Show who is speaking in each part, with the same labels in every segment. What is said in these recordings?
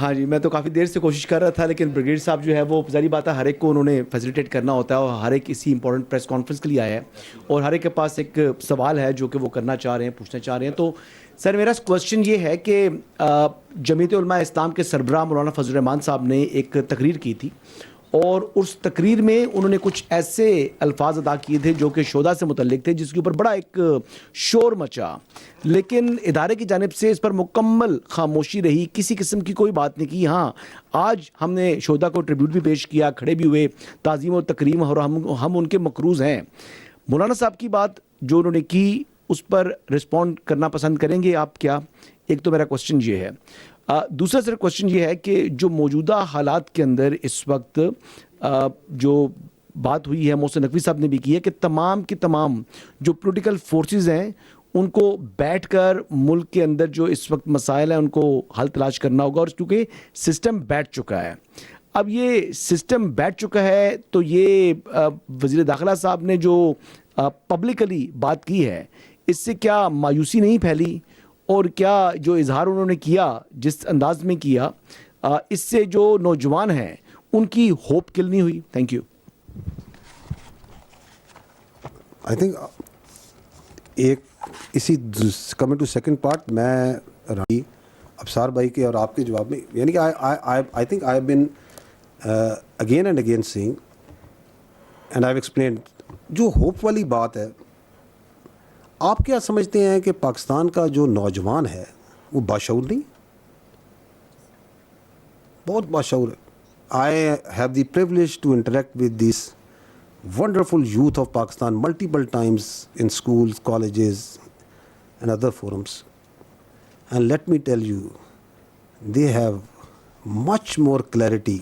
Speaker 1: ہاں جی، میں تو کافی دیر سے کوشش کر رہا تھا، لیکن بریگیڈ صاحب جو ہے وہ ظاہری بات ہے ہر ایک کو انہوں نے فیسیلیٹیٹ کرنا ہوتا ہے، اور ہر ایک اسی امپورٹنٹ پریس کانفرنس کے لیے آیا ہے، اور ہر ایک کے پاس ایک سوال ہے جو کہ وہ کرنا چاہ رہے ہیں، پوچھنا چاہ رہے ہیں. تو سر میرا کوشچن یہ ہے کہ جمعیت علماء اسلام کے سربراہ مولانا فضل الرحمان صاحب نے ایک تقریر کی تھی، اور اس تقریر میں انہوں نے کچھ ایسے الفاظ ادا کیے تھے جو کہ شہداء سے متعلق تھے، جس کے اوپر بڑا ایک شور مچا، لیکن ادارے کی جانب سے اس پر مکمل خاموشی رہی، کسی قسم کی کوئی بات نہیں کی. ہاں، آج ہم نے شہداء کو ٹریبیوٹ بھی پیش کیا، کھڑے بھی ہوئے، تعظیم اور تکریم، اور ہم ان کے مقروض ہیں. مولانا صاحب کی بات جو انہوں نے کی اس پر رسپونڈ کرنا پسند کریں گے آپ کیا؟ ایک تو میرا کوشچن یہ ہے. دوسرا سر کوشچن یہ ہے کہ جو موجودہ حالات کے اندر اس وقت جو بات ہوئی ہے، محسن نقوی صاحب نے بھی کی ہے کہ تمام کی تمام جو پولیٹیکل فورسز ہیں ان کو بیٹھ کر ملک کے اندر جو اس وقت مسائل ہیں ان کو حل تلاش کرنا ہوگا، اور کیونکہ سسٹم بیٹھ چکا ہے. اب یہ سسٹم بیٹھ چکا ہے تو یہ وزیر داخلہ صاحب نے جو پبلکلی بات کی ہے، اس سے کیا مایوسی نہیں پھیلی؟ اور کیا جو اظہار انہوں نے کیا جس انداز میں کیا، اس سے جو نوجوان ہیں ان کی ہوپ کل نہیں ہوئی؟ Thank you.
Speaker 2: آئی تھنک ایک اسی کمنگ ٹو سیکنڈ پارٹ، میں رانی ابصار بھائی کے اور آپ کے جواب میں، یعنی کہ I think I have been again and again seeing and I have explained, جو ہوپ والی بات ہے، آپ کیا سمجھتے ہیں کہ پاکستان کا جو نوجوان ہے وہ باشعور نہیں؟ بہت باشعور ہے. I have the privilege to interact with this wonderful youth of Pakistan multiple times in schools, colleges and other forums, and let me tell you, they have much more clarity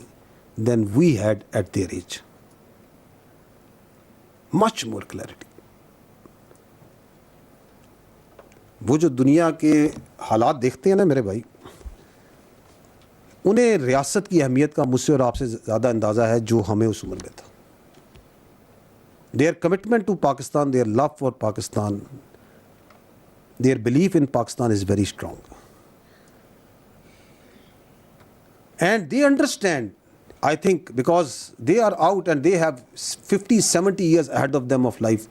Speaker 2: than we had at their age. Much more clarity. وہ جو دنیا کے حالات دیکھتے ہیں نا میرے بھائی، انہیں ریاست کی اہمیت کا مجھ سے اور آپ سے زیادہ اندازہ ہے جو ہمیں اس عمر میں تھا. Their commitment to Pakistan, their love for Pakistan, their belief in Pakistan is very strong. And they understand, I think, because they are out and they have 50, 70 years ahead of them of life,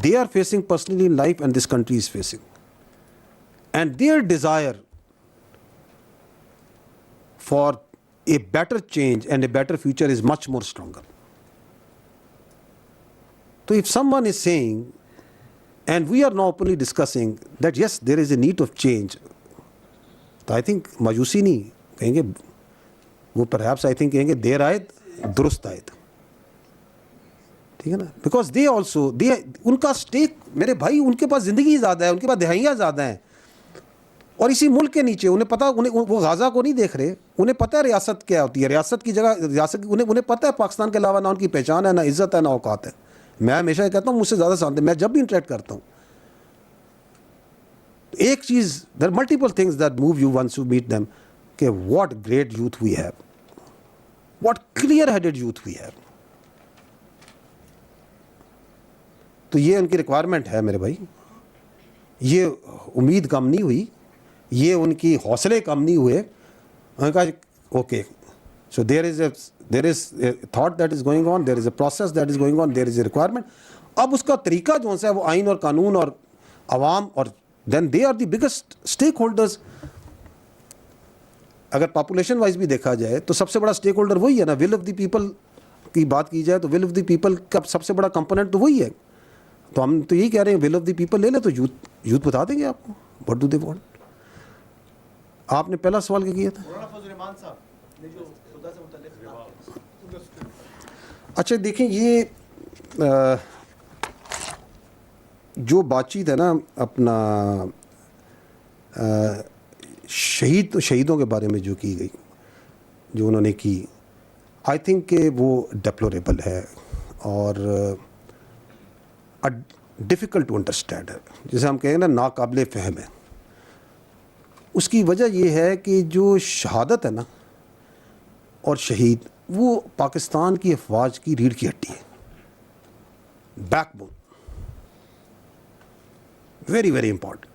Speaker 2: they are facing personally in life and this country is facing. And their desire for a better change and a better future is much more stronger. So if someone is saying, and we are now openly discussing that yes, there is a need of change, تو I think مایوسی نہیں کہیں گے وہ، perhaps I think کہیں گے دیر آئے درست آئے، ٹھیک ہے نا؟ بیکاز دے آلسو ان کا اسٹیک، میرے بھائی، ان کے پاس زندگی زیادہ ہے، ان کے پاس دہائیاں زیادہ ہیں، اور اسی ملک کے نیچے انہیں پتا، وہ غازہ کو نہیں دیکھ رہے، انہیں پتہ ہے ریاست کیا ہوتی ہے، ریاست کی جگہ ریاست، انہیں پتہ ہے پاکستان کے علاوہ نہ ان کی پہچان ہے، نہ عزت ہے، نہ اوقات ہے. میں ہمیشہ یہ کہتا ہوں، مجھ سے زیادہ سانتے میں جب بھی انٹریکٹ کرتا ہوں، ایک چیز، there multiple things that move you once you meet them, کہ what great youth we have, what clear headed youth we have. تو یہ ان کی ریکوائرمنٹ ہے میرے بھائی، یہ امید کم نہیں ہوئی، یہ ان کی حوصلے کم نہیں ہوئے. انہوں نے کہا okay, so there is a thought that is going on, there is a process that is going on, there is a requirement. اب اس کا طریقہ جو ہے وہ آئین اور قانون اور عوام، اور then they are the biggest stakeholders. اگر پاپولیشن وائز بھی دیکھا جائے تو سب سے بڑا اسٹیک ہولڈر وہی ہے نا. ول آف دی پیپل کی بات کی جائے تو ول آف دی پیپل کا سب سے بڑا کمپوننٹ تو وہی ہے. تو ہم تو یہی کہہ رہے ہیں، ول آف دی پیپل لے لیں تو یوتھ بتا دیں گے آپ کو واٹ ڈو دے وانٹ. آپ نے پہلا سوال کیا تھا؟ اچھا دیکھیں، یہ جو بات چیت ہے نا اپنا شہیدوں کے بارے میں جو کی گئی، جو انہوں نے کی، آئی تھنک کہ وہ ڈیپلوریبل ہے اور ڈیفیکلٹ ٹو انڈرسٹینڈ ہے، جسے ہم کہیں نا ناقابل فہم ہے. اس کی وجہ یہ ہے کہ جو شہادت ہے نا اور شہید، وہ پاکستان کی افواج کی ریڑھ کی ہڈی ہے، backbone, very very important.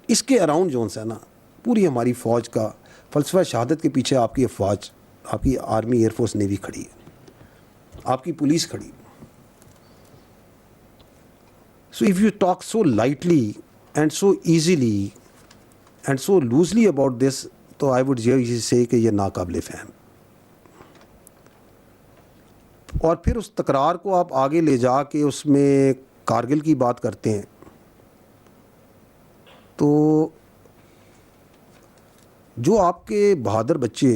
Speaker 2: اس کے اراؤنڈ جو ہے نا پوری ہماری فوج کا فلسفہ شہادت کے پیچھے آپ کی افواج, آپ کی آرمی, ایئر فورس, نیوی کھڑی ہے, آپ کی پولیس کھڑی. So if you talk so lightly and so easily and so loosely about this, تو I would say کہ یہ ناقابل فہم. اور پھر اس تکرار کو آپ آگے لے جا کے اس میں کارگل کی بات کرتے ہیں, تو جو آپ کے بہادر بچے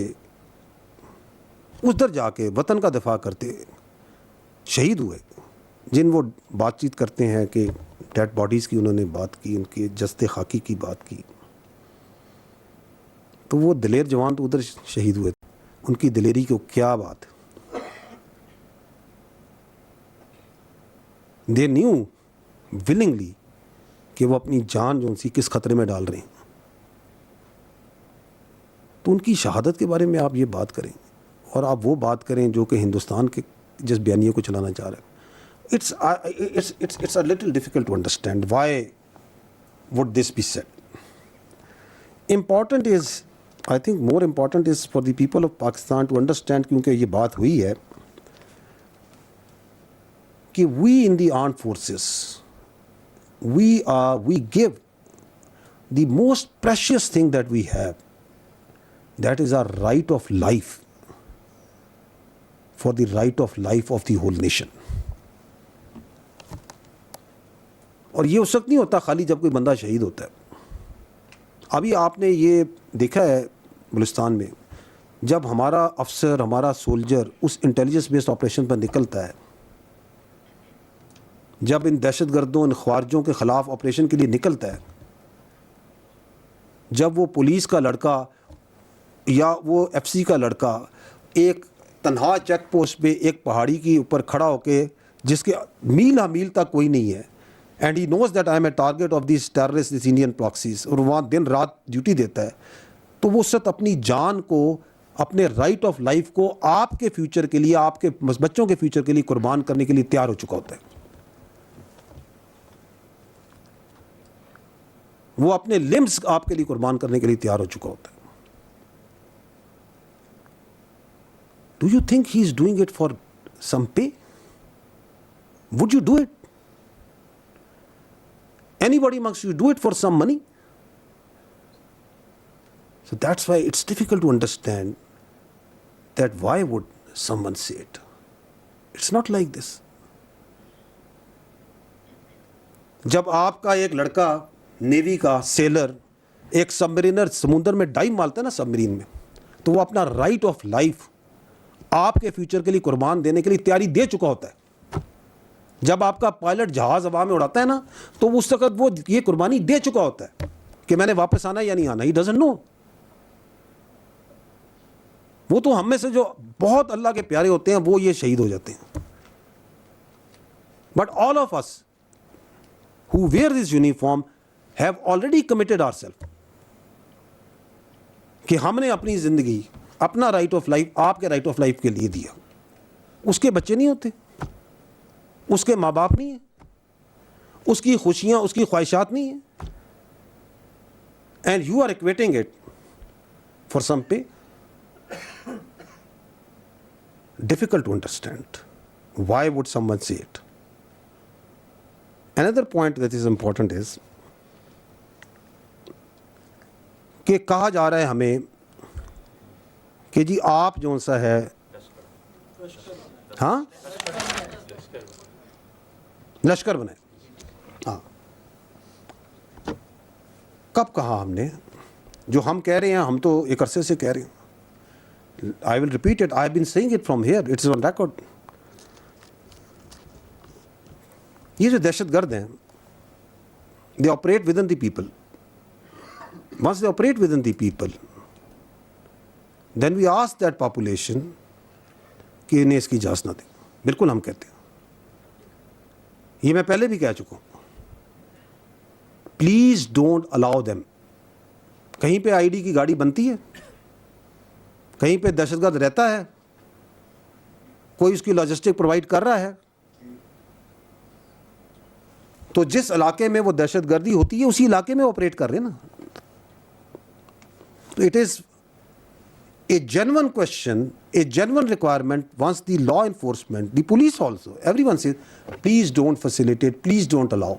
Speaker 2: ادھر جا کے وطن کا دفاع کرتے شہید ہوئے, جن وہ بات چیت کرتے ہیں کہ ڈیڈ باڈیز کی انہوں نے بات کی, ان کی جسد خاکی کی بات کی, تو وہ دلیر جوان تو ادھر شہید ہوئے, ان کی دلیری کو کیا بات. دے نیو ولنگلی کہ وہ اپنی جان جو ان سی کس خطرے میں ڈال رہے ہیں, تو ان کی شہادت کے بارے میں آپ یہ بات کریں اور آپ وہ بات کریں جو کہ ہندوستان کے جس بیانیے کو چلانا چاہ رہے ہیں. It's a little difficult to understand why would this be said. Important is, I think more important is for the people of Pakistan to understand, کیونکہ یہ بات ہوئی ہے کہ we in the armed forces, we give the most precious thing that we have, that is our right of life, for the right of life of the whole nation. اور یہ اس وقت نہیں ہوتا خالی جب کوئی بندہ شہید ہوتا ہے. ابھی آپ نے یہ دیکھا ہے بلوچستان میں, جب ہمارا افسر, ہمارا سولجر اس انٹیلیجنس بیسڈ آپریشن پر نکلتا ہے, جب ان دہشت گردوں, ان خوارجوں کے خلاف آپریشن کے لیے نکلتا ہے, جب وہ پولیس کا لڑکا یا وہ ایف سی کا لڑکا ایک تنہا چیک پوسٹ پہ ایک پہاڑی کے اوپر کھڑا ہو کے, جس کے میل میل تک کوئی نہیں ہے, and he knows that I am a target of these terrorist, these Indian proxies, اور وہاں دن رات ڈیوٹی دیتا ہے, تو وہ اس وقت اپنی جان کو, اپنے رائٹ آف لائف کو آپ کے فیوچر کے لیے, آپ کے بچوں کے فیوچر کے لیے قربان کرنے کے لیے تیار ہو چکا ہوتا ہے. وہ اپنے لمبس آپ کے لیے قربان کرنے کے لیے تیار ہو چکا ہوتا ہے. Do you think he is doing it for some pay? Would you do it? Anybody amongst you do it for some money? So that's why it's difficult to understand that why would someone say it. It's not like this. جب آپ کا ایک لڑکا navy کا seller ایک سب مرینر سمندر میں dive مارتا ہے نا سب مرین میں, تو وہ اپنا رائٹ آف لائف آپ کے فیوچر کے لیے قربان دینے کے لیے تیاری دے چکا ہوتا ہے. جب آپ کا پائلٹ جہاز ہوا میں اڑاتا ہے نا, تو اس وقت وہ یہ قربانی دے چکا ہوتا ہے کہ میں نے واپس آنا یا نہیں آنا. He doesn't know. وہ تو ہم میں سے جو بہت اللہ کے پیارے ہوتے ہیں وہ یہ شہید ہو جاتے ہیں. But all of us who wear this uniform have already committed ourselves کہ ہم نے اپنی زندگی, اپنا رائٹ آف لائف آپ کے رائٹ آف لائف کے لیے دیا. اس کے بچے نہیں ہوتے, اس کے ماں باپ نہیں ہیں, اس کی خوشیاں, اس کی خواہشات نہیں ہیں, and you are equating it for some pay. Difficult to understand. Why would someone say it? Another point that is important is کہ کہا جا رہا ہے ہمیں کہ جی آپ جو سا ہے, ہاں لشکر بنائے. ہاں کب کہا ہم نے؟ جو ہم کہہ رہے ہیں, ہم تو ایک عرصے سے کہہ رہے ہیں. I will repeat it. I've been saying it from here. It's on record. یہ جو دہشت گرد ہیں, they operate within the people. Once they operate within the people, then we ask that population کہ انہیں اس کی اجازت نہ دیں. بالکل ہم کہتے ہیں, یہ میں پہلے بھی کہہ چکا ہوں. Please don't allow them. کہیں پہ آئی ڈی کی گاڑی بنتی ہے, کہیں پہ دہشت گرد رہتا ہے, کوئی اس کی لاجسٹک پرووائڈ کر رہا ہے, تو جس علاقے میں وہ دہشت گردی ہوتی ہے اسی علاقے میں آپریٹ کر رہے ہیں نا. So it is a genuine question, a genuine requirement once the law enforcement, the police also, everyone says, please don't facilitate, please don't allow.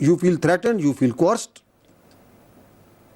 Speaker 2: you feel threatened, you feel coerced,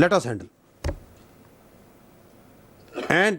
Speaker 2: Let us handle. And